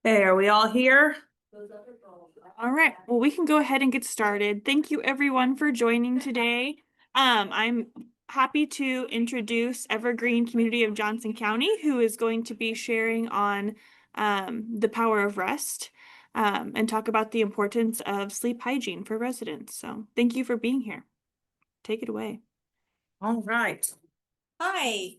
Hey, are we all here? All right, well, we can go ahead and get started. Thank you everyone for joining today. I'm happy to introduce Evergreen Community of Johnson County, who is going to be sharing on the power of rest and talk about the importance of sleep hygiene for residents. So thank you for being here. Take it away. All right. Hi.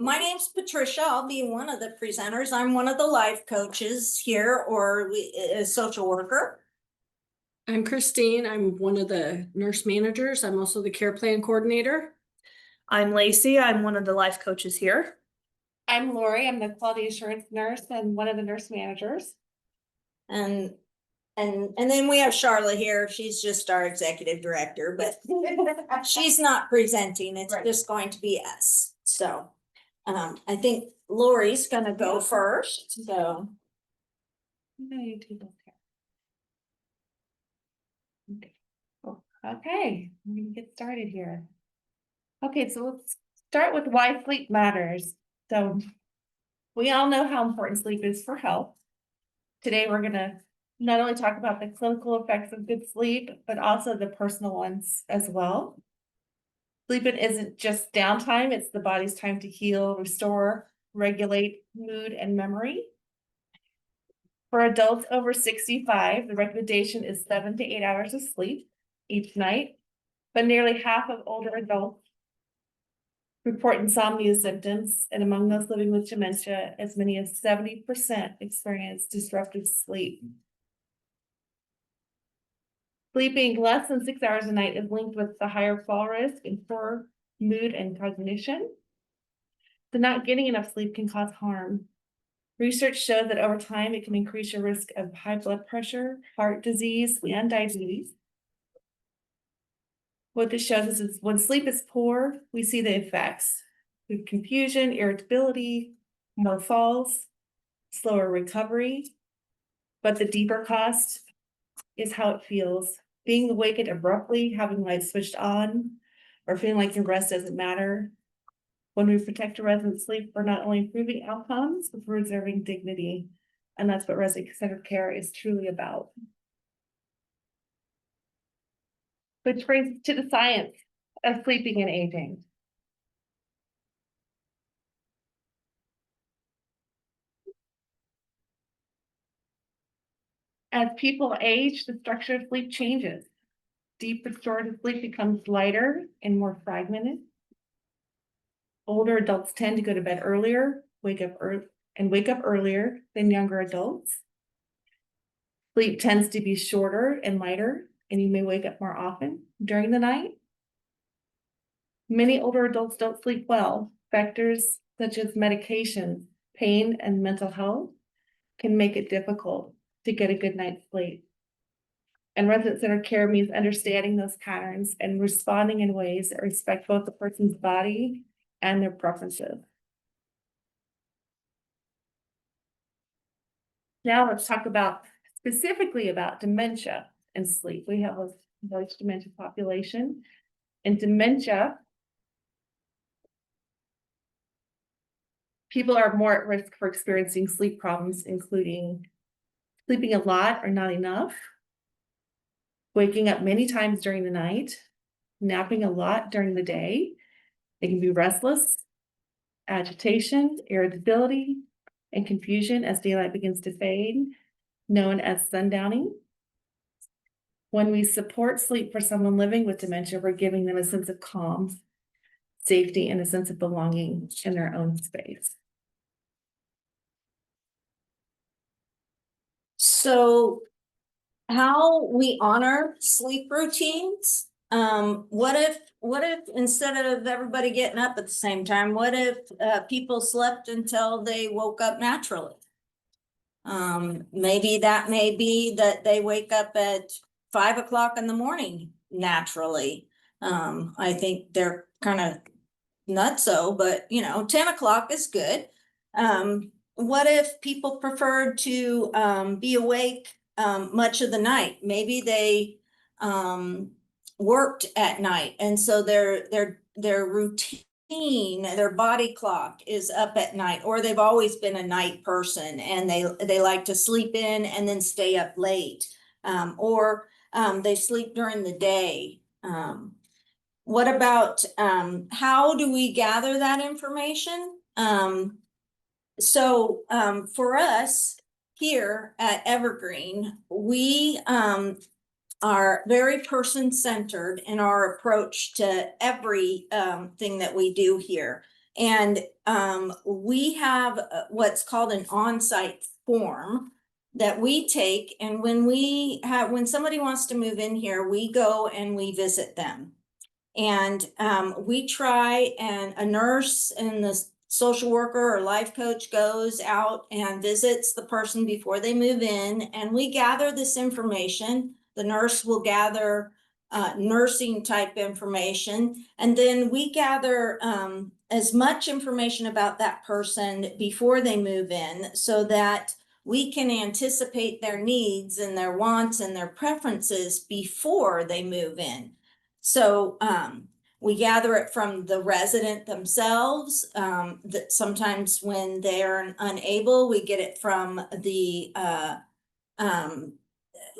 My name's Patricia. I'll be one of the presenters. I'm one of the life coaches here, or a social worker. I'm Christine. I'm one of the nurse managers. I'm also the care plan coordinator. I'm Lacey. I'm one of the life coaches here. I'm Lori. I'm the quality assurance nurse and one of the nurse managers. And then we have Charlotte here. She's just our executive director, but she's not presenting. It's just going to be us. So I think Lori's gonna go first. So Okay, we're gonna get started here. Okay, so let's start with why sleep matters. So we all know how important sleep is for health. Today, we're gonna not only talk about the clinical effects of good sleep, but also the personal ones as well. Sleeping isn't just downtime, it's the body's time to heal, restore, regulate mood and memory. For adults over 65, the recommendation is 7 to 8 hours of sleep each night, but nearly half of older adults report insomnia symptoms, and among those living with dementia, as many as 70% experience disrupted sleep. Sleeping less than 6 hours a night is linked with the higher fall risk in poor mood and cognition. So not getting enough sleep can cause harm. Research shows that over time, it can increase your risk of high blood pressure, heart disease, and diabetes. What this shows us is when sleep is poor, we see the effects. We have confusion, irritability, more falls, slower recovery. But the deeper cost is how it feels. Being awakened abruptly, having lights switched on, or feeling like your rest doesn't matter. When we protect a resident's sleep, we're not only improving outcomes, but we're preserving dignity. And that's what resident-centered care is truly about. Which brings us to the science of sleeping and aging. As people age, the structure of sleep changes. Deep restorative sleep becomes lighter and more fragmented. Older adults tend to go to bed earlier, wake up earlier than younger adults. Sleep tends to be shorter and lighter, and you may wake up more often during the night. Many older adults don't sleep well. Factors such as medications, pain, and mental health can make it difficult to get a good night's sleep. And resident-centered care means understanding those patterns and responding in ways that respect both the person's body and their preferences. Now let's talk specifically about dementia and sleep. We have a large dementia population. And dementia, people are more at risk for experiencing sleep problems, including sleeping a lot or not enough, waking up many times during the night, napping a lot during the day. They can be restless, agitation, irritability, and confusion as daylight begins to fade, known as sundowning. When we support sleep for someone living with dementia, we're giving them a sense of calm, safety, and a sense of belonging in their own space. So how we honor sleep routines. What if instead of everybody getting up at the same time, what if people slept until they woke up naturally? Maybe that may be that they wake up at 5 o'clock in the morning naturally. I think they're kind of nutso, but 10 o'clock is good. What if people preferred to be awake much of the night? Maybe they worked at night, and so their routine their body clock is up at night, or they've always been a night person and they like to sleep in and then stay up late. Or they sleep during the day. What about how do we gather that information? So for us here at Evergreen, we are very person-centered in our approach to every thing that we do here. And we have what's called an on-site form that we take, and when somebody wants to move in here, we go and we visit them. And we try, and a nurse and the social worker or life coach goes out and visits the person before they move in, and we gather this information. The nurse will gather nursing type information, and then we gather as much information about that person before they move in, so that we can anticipate their needs and their wants and their preferences before they move in. So we gather it from the resident themselves, that sometimes when they're unable, we get it from the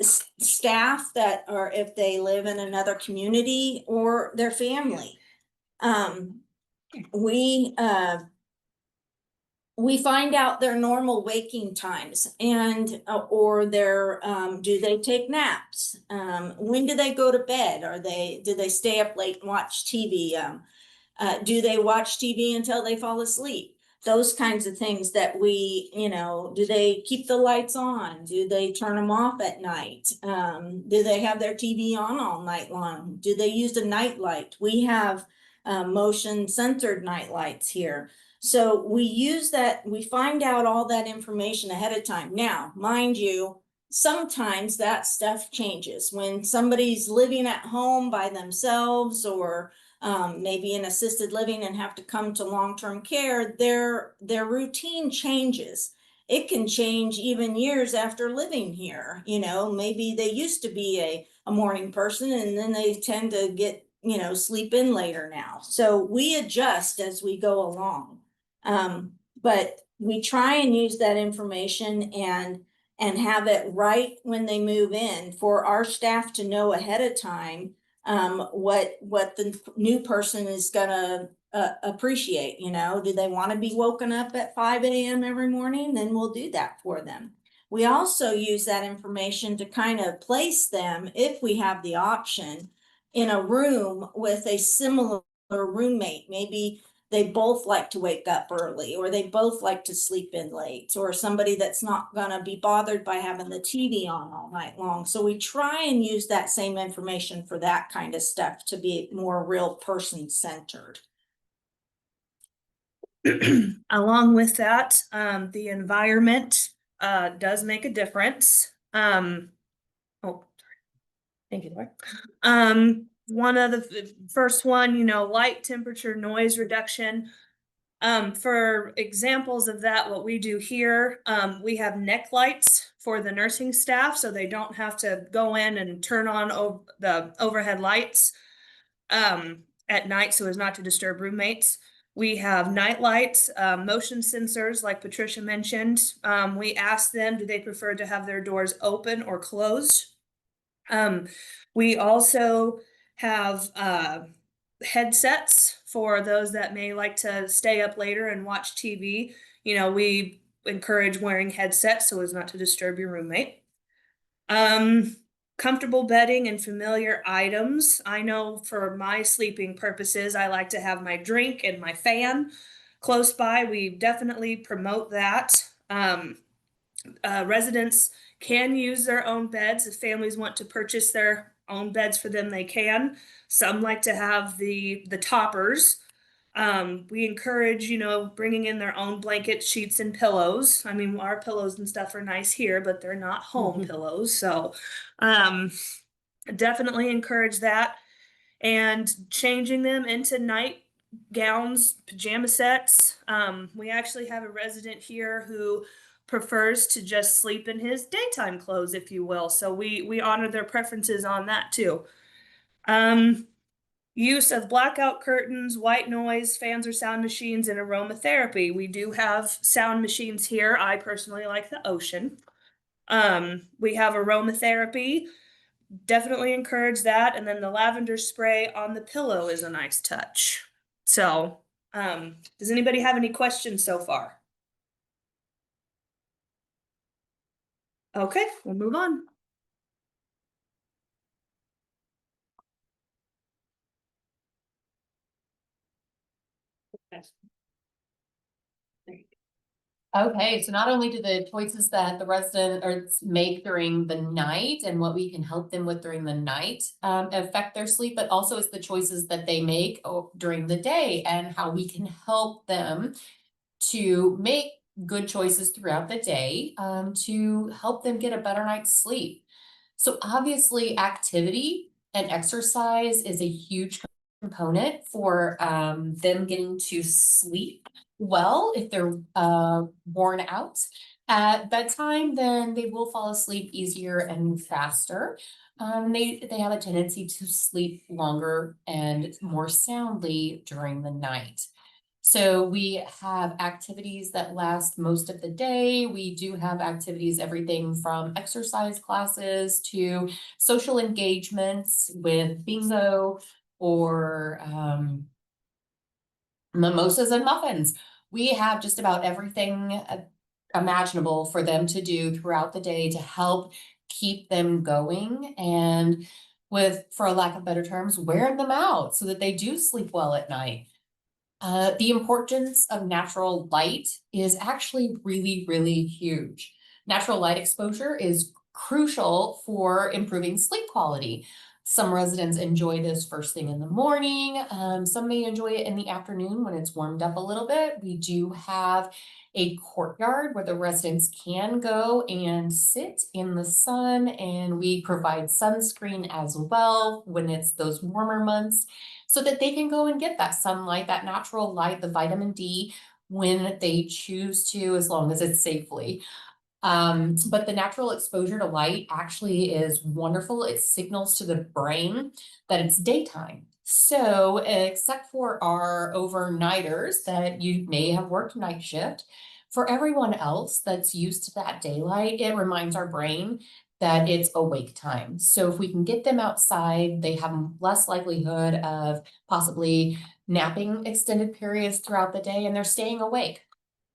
staff that, or if they live in another community, or their family. We find out their normal waking times, and or their do they take naps? When do they go to bed? Do they stay up late and watch TV? Do they watch TV until they fall asleep? Those kinds of things that we, do they keep the lights on? Do they turn them off at night? Do they have their TV on all night long? Do they use a night light? We have motion censored night lights here. So we find out all that information ahead of time. Now, mind you, sometimes that stuff changes when somebody's living at home by themselves, or maybe in assisted living and have to come to long-term care. Their routine changes. It can change even years after living here. Maybe they used to be a morning person, and then they tend to get, sleep in later now. So we adjust as we go along. But we try and use that information and have it right when they move in, for our staff to know ahead of time what the new person is gonna appreciate. Do they want to be woken up at 5 a.m. every morning? Then we'll do that for them. We also use that information to kind of place them, if we have the option, in a room with a similar roommate. Maybe they both like to wake up early, or they both like to sleep in late, or somebody that's not gonna be bothered by having the TV on all night long. So we try and use that same information for that kind of stuff, to be more real person-centered. Along with that, the environment does make a difference. Oh, sorry. Thank you, Laura. One of the first one, light, temperature, noise reduction. For examples of that, what we do here, we have neck lights for the nursing staff, so they don't have to go in and turn on the overhead lights at night, so as not to disturb roommates. We have night lights, motion sensors, like Patricia mentioned. We ask them, do they prefer to have their doors open or closed? We also have headsets for those that may like to stay up later and watch TV. We encourage wearing headsets so as not to disturb your roommate. Comfortable bedding and familiar items. I know for my sleeping purposes, I like to have my drink and my fan close by. We definitely promote that. Residents can use their own beds. If families want to purchase their own beds for them, they can. Some like to have the toppers. We encourage, bringing in their own blankets, sheets, and pillows. I mean, our pillows and stuff are nice here, but they're not home pillows. So definitely encourage that. And changing them into night gowns, pajama sets. We actually have a resident here who prefers to just sleep in his daytime clothes, if you will. So we honor their preferences on that too. use of blackout curtains, white noise, fans or sound machines, and aromatherapy. We do have sound machines here. I personally like the Ocean. We have aromatherapy. Definitely encourage that. And then the lavender spray on the pillow is a nice touch. So, does anybody have any questions so far? Okay, we'll move on. Okay, so not only do the choices that the resident or make during the night and what we can help them with during the night affect their sleep, but also it's the choices that they make during the day and how we can help them to make good choices throughout the day to help them get a better night's sleep. So obviously activity and exercise is a huge component for them getting to sleep well. If they're worn out at bedtime, then they will fall asleep easier and faster. They have a tendency to sleep longer and more soundly during the night. So we have activities that last most of the day. We do have activities, everything from exercise classes to social engagements with bingo or mimosas and muffins. We have just about everything imaginable for them to do throughout the day to help keep them going and with, for a lack of better terms, wearing them out so that they do sleep well at night. The importance of natural light is actually really, really huge. Natural light exposure is crucial for improving sleep quality. Some residents enjoy this first thing in the morning. Some may enjoy it in the afternoon when it's warmed up a little bit. We do have a courtyard where the residents can go and sit in the sun, and we provide sunscreen as well when it's those warmer months, so that they can go and get that sunlight, that natural light, the vitamin D when they choose to, as long as it's safely. But the natural exposure to light actually is wonderful. It signals to the brain that it's daytime. So except for our overnighters that you may have worked night shift, for everyone else that's used to that daylight, it reminds our brain that it's awake time. So if we can get them outside, they have less likelihood of possibly napping extended periods throughout the day, and they're staying awake.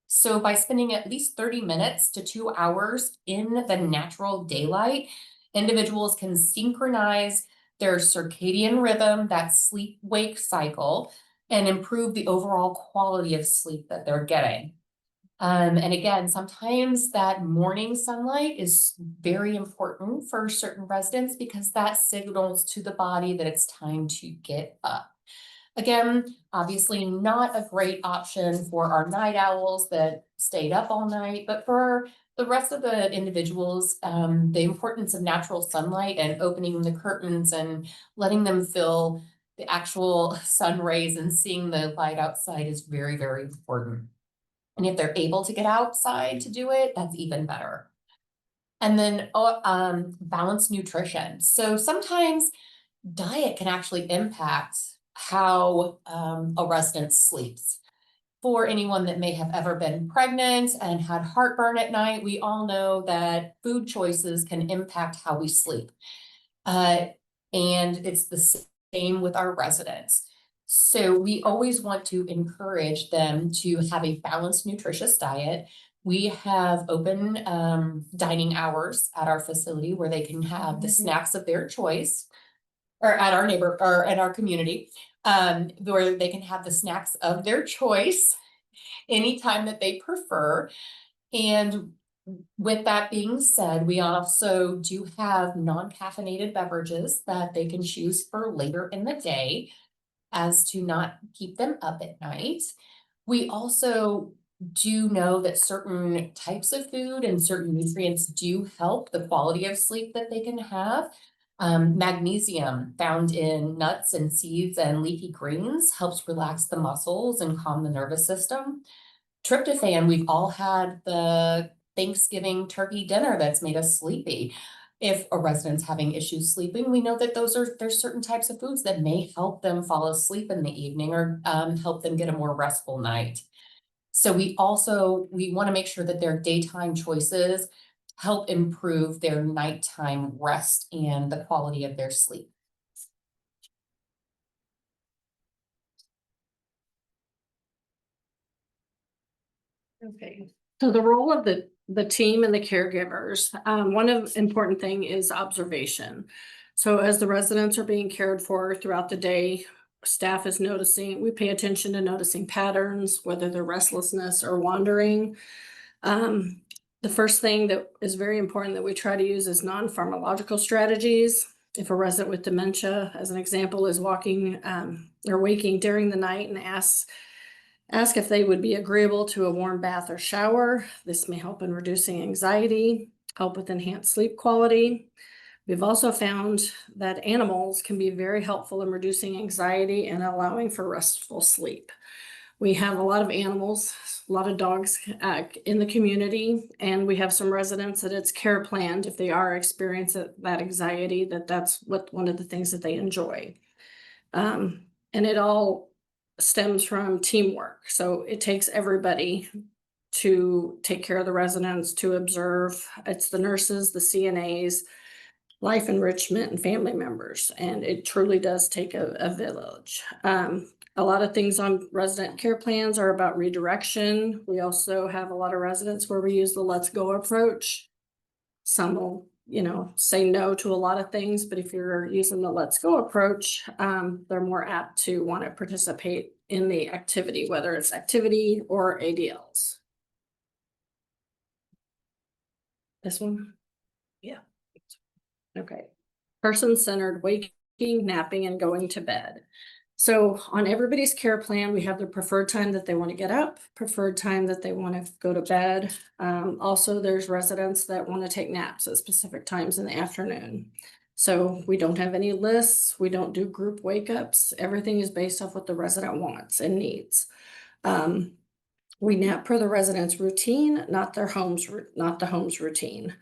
So by spending at least 30 minutes to 2 hours in the natural daylight, individuals can synchronize their circadian rhythm, that sleep-wake cycle, and improve the overall quality of sleep that they're getting. And again, sometimes that morning sunlight is very important for certain residents because that signals to the body that it's time to get up. Again, obviously not a great option for our night owls that stayed up all night, but for the rest of the individuals, the importance of natural sunlight and opening the curtains and letting them feel the actual sun rays and seeing the light outside is very, very important. And if they're able to get outside to do it, that's even better. And then balanced nutrition. So sometimes diet can actually impact how a resident sleeps. For anyone that may have ever been pregnant and had heartburn at night, we all know that food choices can impact how we sleep. And it's the same with our residents. So we always want to encourage them to have a balanced, nutritious diet. We have open dining hours at our facility where they can have the snacks of their choice, or at our neighbor or at our community, where they can have the snacks of their choice anytime that they prefer. And with that being said, we also do have non-caffeinated beverages that they can choose for later in the day as to not keep them up at night. We also do know that certain types of food and certain nutrients do help the quality of sleep that they can have. Magnesium found in nuts and seeds and leafy greens helps relax the muscles and calm the nervous system. Tryptophan, we've all had the Thanksgiving turkey dinner that's made us sleepy. If a resident's having issues sleeping, we know that there's certain types of foods that may help them fall asleep in the evening or help them get a more restful night. So we want to make sure that their daytime choices help improve their nighttime rest and the quality of their sleep. Okay, so the role of the team and the caregivers, one of important thing is observation. So as the residents are being cared for throughout the day, staff is noticing, we pay attention to noticing patterns, whether they're restlessness or wandering. The first thing that is very important that we try to use is non-pharmacological strategies. If a resident with dementia, as an example, is walking or waking during the night and ask if they would be agreeable to a warm bath or shower. This may help in reducing anxiety, help with enhanced sleep quality. We've also found that animals can be very helpful in reducing anxiety and allowing for restful sleep. We have a lot of animals, a lot of dogs in the community, and we have some residents that it's care planned if they are experiencing that anxiety, that's one of the things that they enjoy. And it all stems from teamwork. So it takes everybody to take care of the residents, to observe. It's the nurses, the CNAs, life enrichment, and family members. And it truly does take a village. A lot of things on resident care plans are about redirection. We also have a lot of residents where we use the let's go approach. Some will, say no to a lot of things, but if you're using the let's go approach, they're more apt to want to participate in the activity, whether it's activity or ADLs. This one? Yeah. Okay. Person-centered waking, napping, and going to bed. So on everybody's care plan, we have the preferred time that they want to get up, preferred time that they want to go to bed. Also, there's residents that want to take naps at specific times in the afternoon. So we don't have any lists. We don't do group wake-ups. Everything is based off what the resident wants and needs. We nap per the resident's routine, not the home's routine.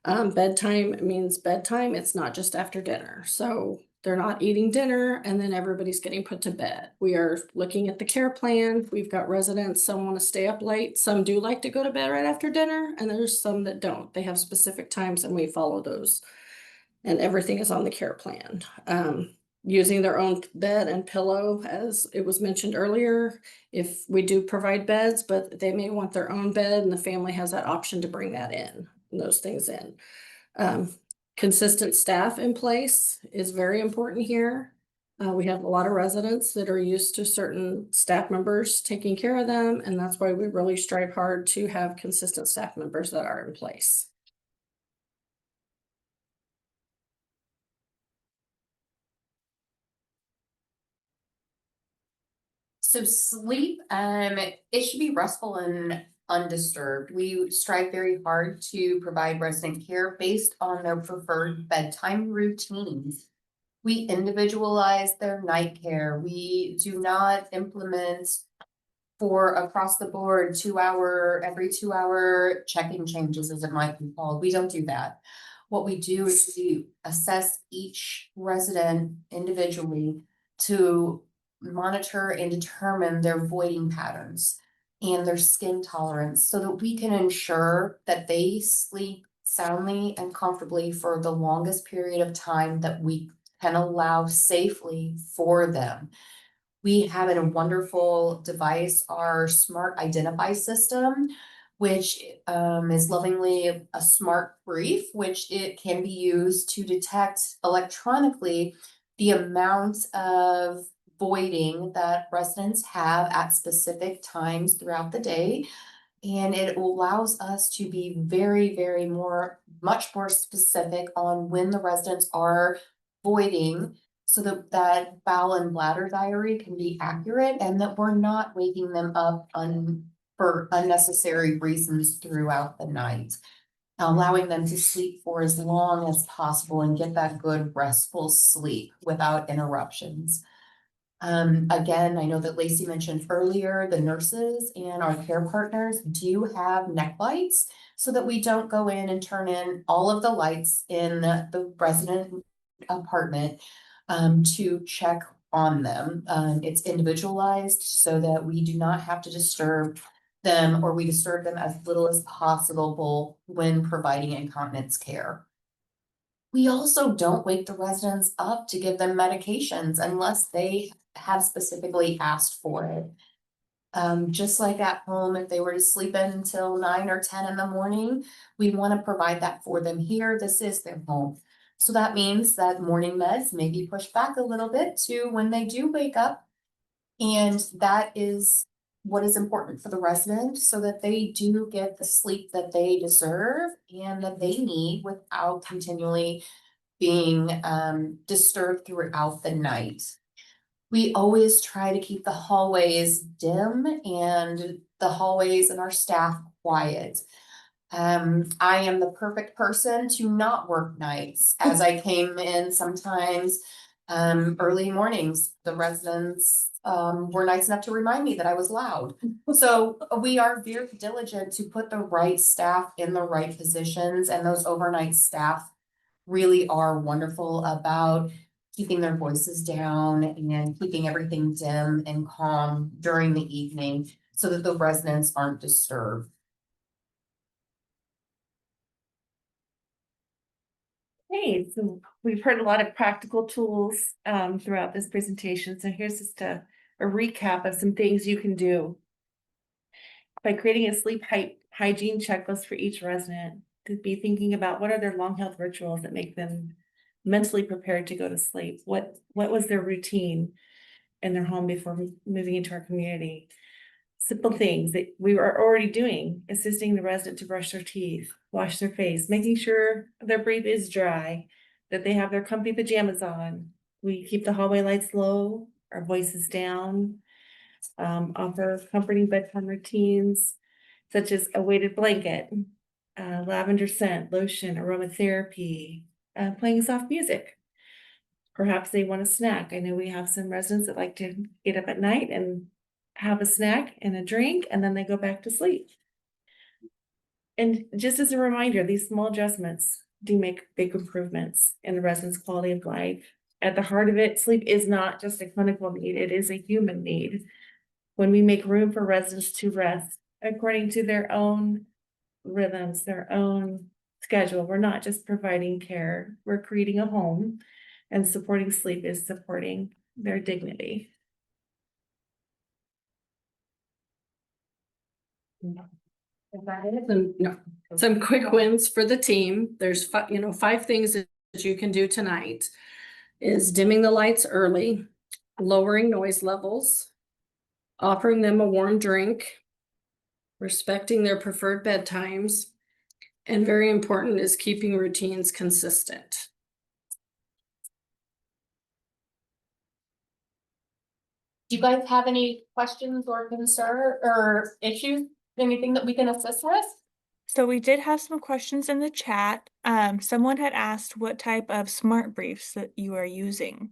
Bedtime means bedtime. It's not just after dinner. So they're not eating dinner and then everybody's getting put to bed. We are looking at the care plan. We've got residents, some want to stay up late. Some do like to go to bed right after dinner, and there's some that don't. They have specific times and we follow those. And everything is on the care plan. Using their own bed and pillow, as it was mentioned earlier, if we do provide beds, but they may want their own bed and the family has that option to bring that in, those things in. Consistent staff in place is very important here. We have a lot of residents that are used to certain staff members taking care of them, and that's why we really strive hard to have consistent staff members that are in place. So sleep, it should be restful and undisturbed. We strive very hard to provide resident care based on their preferred bedtime routines. We individualize their night care. We do not implement for across the board every 2 hour checking changes, as it might be called. We don't do that. What we do is we assess each resident individually to monitor and determine their voiding patterns and their skin tolerance so that we can ensure that they sleep soundly and comfortably for the longest period of time that we can allow safely for them. We have a wonderful device, our smart identify system, which is lovingly a smart brief, which it can be used to detect electronically the amount of voiding that residents have at specific times throughout the day. And it allows us to be much more specific on when the residents are voiding so that bowel and bladder diary can be accurate and that we're not waking them up for unnecessary reasons throughout the night. Allowing them to sleep for as long as possible and get that good restful sleep without interruptions. Again, I know that Lacey mentioned earlier, the nurses and our care partners do have neck lights so that we don't go in and turn in all of the lights in the resident apartment to check on them. It's individualized so that we do not have to disturb them, or we disturb them as little as possible when providing incontinence care. We also don't wake the residents up to give them medications unless they have specifically asked for it. Just like at home, if they were to sleep in until 9 or 10 in the morning, we want to provide that for them here. This is their home. So that means that morning meds may be pushed back a little bit to when they do wake up. And that is what is important for the resident so that they do get the sleep that they deserve and that they need without continually being disturbed throughout the night. We always try to keep the hallways dim and the hallways and our staff quiet. I am the perfect person to not work nights, as I came in sometimes early mornings. The residents were nice enough to remind me that I was loud. So we are very diligent to put the right staff in the right positions, and those overnight staff really are wonderful about keeping their voices down and keeping everything dim and calm during the evening so that the residents aren't disturbed. Hey, so we've heard a lot of practical tools throughout this presentation. So here's just a recap of some things you can do. By creating a sleep hygiene checklist for each resident, to be thinking about what are their long health rituals that make them mentally prepared to go to sleep. What was their routine in their home before moving into our community? Simple things that we are already doing, assisting the resident to brush their teeth, wash their face, making sure their breath is dry, that they have their comfy pajamas on. We keep the hallway lights low, our voices down, offer comforting bedtime routines, such as a weighted blanket, lavender scent, lotion, aromatherapy, playing soft music. Perhaps they want a snack. I know we have some residents that like to get up at night and have a snack and a drink, and then they go back to sleep. And just as a reminder, these small adjustments do make big improvements in the residents' quality of life. At the heart of it, sleep is not just a clinical need, it is a human need. When we make room for residents to rest according to their own rhythms, their own schedule, we're not just providing care, we're creating a home, and supporting sleep is supporting their dignity. Some quick wins for the team. There's 5 things that you can do tonight. Is dimming the lights early, lowering noise levels, offering them a warm drink, respecting their preferred bedtimes, and very important is keeping routines consistent. Do you guys have any questions or concern or issues, anything that we can assist with? So we did have some questions in the chat. Someone had asked what type of smart briefs that you are using.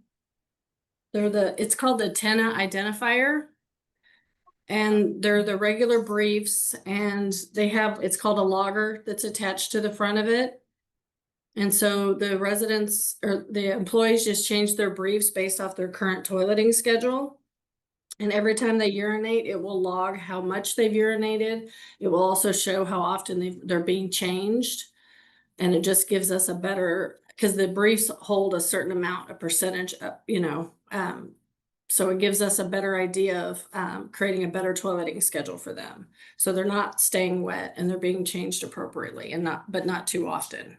It's called the TENA identifier. And they're the regular briefs, and it's called a logger that's attached to the front of it. And so the residents or the employees just change their briefs based off their current toileting schedule. And every time they urinate, it will log how much they've urinated. It will also show how often they're being changed. And it just gives us a better, because the briefs hold a certain amount, a percentage, so it gives us a better idea of creating a better toileting schedule for them. So they're not staying wet and they're being changed appropriately but not too often.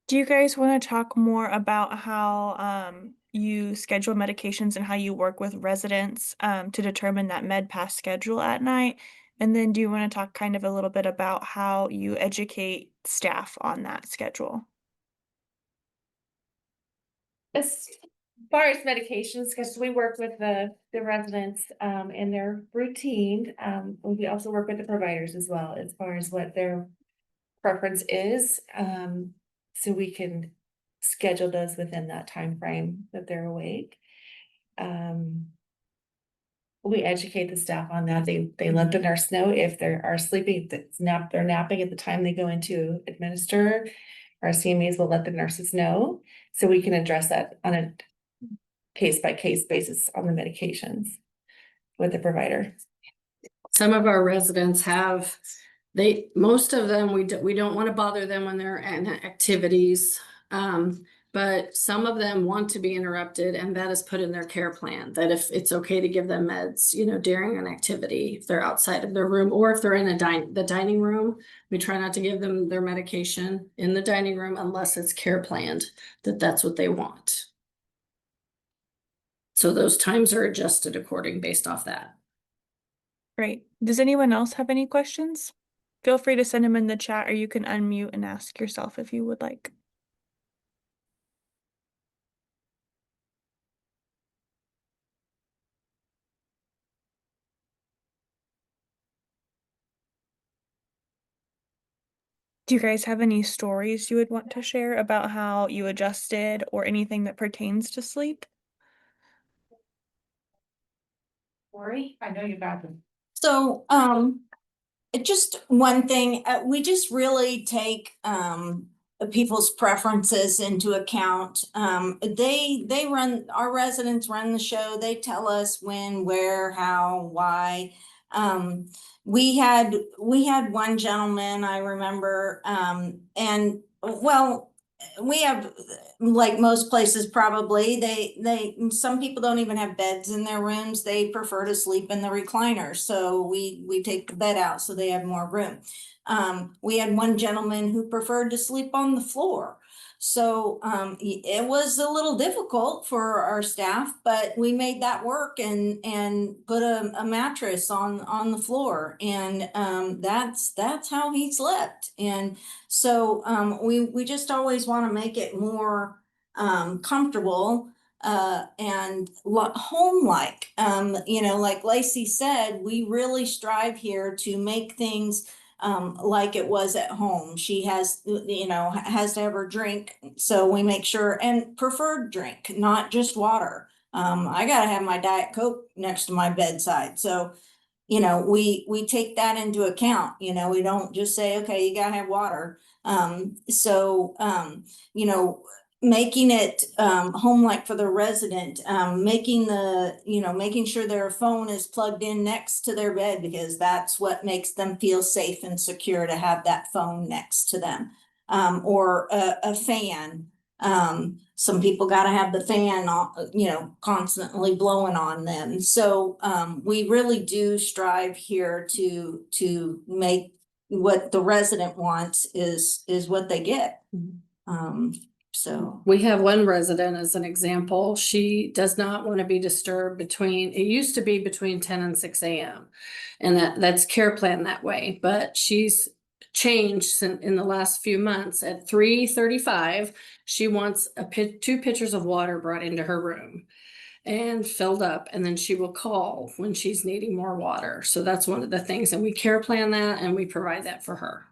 Do you guys want to talk more about how you schedule medications and how you work with residents to determine that med pass schedule at night? And then do you want to talk kind of a little bit about how you educate staff on that schedule? As far as medications, because we work with the residents in their routine, we also work with the providers as well as far as what their preference is, so we can schedule those within that time frame that they're awake. We educate the staff on that. They let the nurse know if they are sleeping, if it's they're napping at the time they go into administer. Our CMEs will let the nurses know, so we can address that on a case by case basis on the medications with the provider. Some of our residents have, most of them, we don't want to bother them when they're in activities. But some of them want to be interrupted, and that is put in their care plan, that if it's okay to give them meds, during an activity, if they're outside of their room, or if they're in the dining room, we try not to give them their medication in the dining room unless it's care planned, that's what they want. So those times are adjusted according based off that. Great. Does anyone else have any questions? Feel free to send them in the chat, or you can unmute and ask yourself if you would like. Do you guys have any stories you would want to share about how you adjusted or anything that pertains to sleep? Lori, I know you got them. So, just one thing, we just really take, people's preferences into account. They run, our residents run the show. They tell us when, where, how, why. We had one gentleman, I remember, and well, we have, like most places probably, some people don't even have beds in their rooms. They prefer to sleep in the recliner. So we take the bed out so they have more room. We had one gentleman who preferred to sleep on the floor. So it was a little difficult for our staff, but we made that work and put a mattress on the floor, and that's how he slept. And so we just always want to make it more comfortable and home-like. Like Lacey said, we really strive here to make things like it was at home. She has to have her drink, so we make sure, and preferred drink, not just water. I gotta have my Diet Coke next to my bedside, so we take that into account. We don't just say, okay, you gotta have water. Making it home-like for the resident, making sure their phone is plugged in next to their bed, because that's what makes them feel safe and secure, to have that phone next to them. Or a fan. Some people gotta have the fan on, constantly blowing on them. So we really do strive here to make what the resident wants is what they get. So We have one resident as an example. She does not want to be disturbed it used to be between 10 and 6 a.m. And that's care plan that way, but she's changed in the last few months. At 3:35, she wants 2 pitchers of water brought into her room and filled up, and then she will call when she's needing more water. So that's one of the things, and we care plan that and we provide that for her.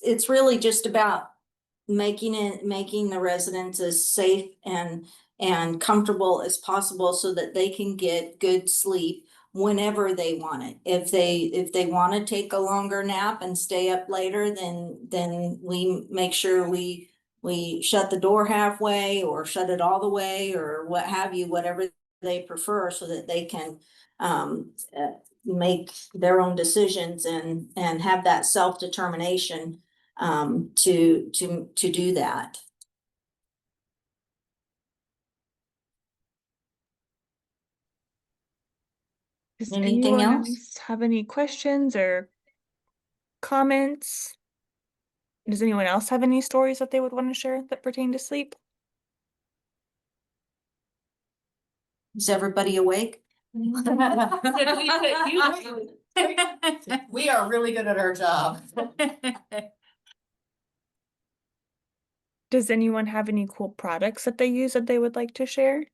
it's really just about making the residents as safe and comfortable as possible, so that they can get good sleep whenever they want it. If they want to take a longer nap and stay up later, then we make sure we shut the door halfway or shut it all the way, or what have you, whatever they prefer, so that they can make their own decisions and have that self-determination to do that. Does Anything anyone else? have any questions or comments? Does anyone else have any stories that they would want to share that pertain to sleep? Is everybody awake? We are really good at our job. Does anyone have any cool products that they use that they would like to share?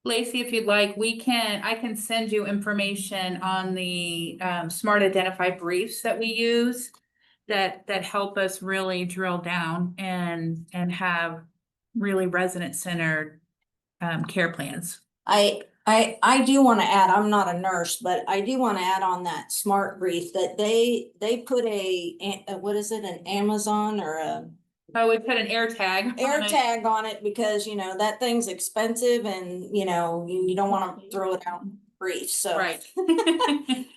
Lacey, if you'd like, I can send you information on the Smart Identify briefs that we use that help us really drill down and have really resident-centered care plans. I do want to add, I'm not a nurse, but I do want to add on that smart brief that they put what is it, an Amazon or a Oh, we put an air tag. air tag on it because, you know, that thing's expensive and, you know, you don't want to throw it out brief, so. Right.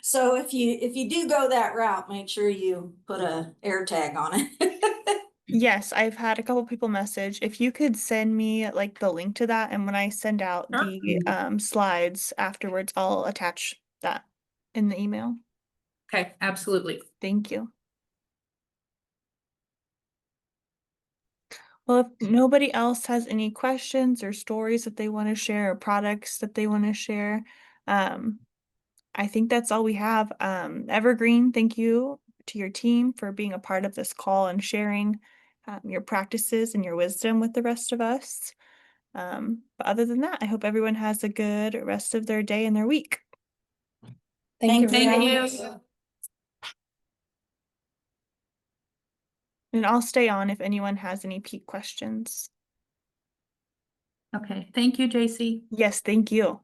So if you do go that route, make sure you put a air tag on it. Yes, I've had a couple people message. If you could send me like the link to that, and when I send out Sure. the slides afterwards, I'll attach that in the email. Okay, absolutely. Thank you. Well, if nobody else has any questions or stories that they want to share or products that they want to share, I think that's all we have. Evergreen, thank you to your team for being a part of this call and sharing your practices and your wisdom with the rest of us. But other than that, I hope everyone has a good rest of their day and their week. Thank you. Thank you. And I'll stay on if anyone has any peak questions. Okay, thank you, JC. Yes, thank you.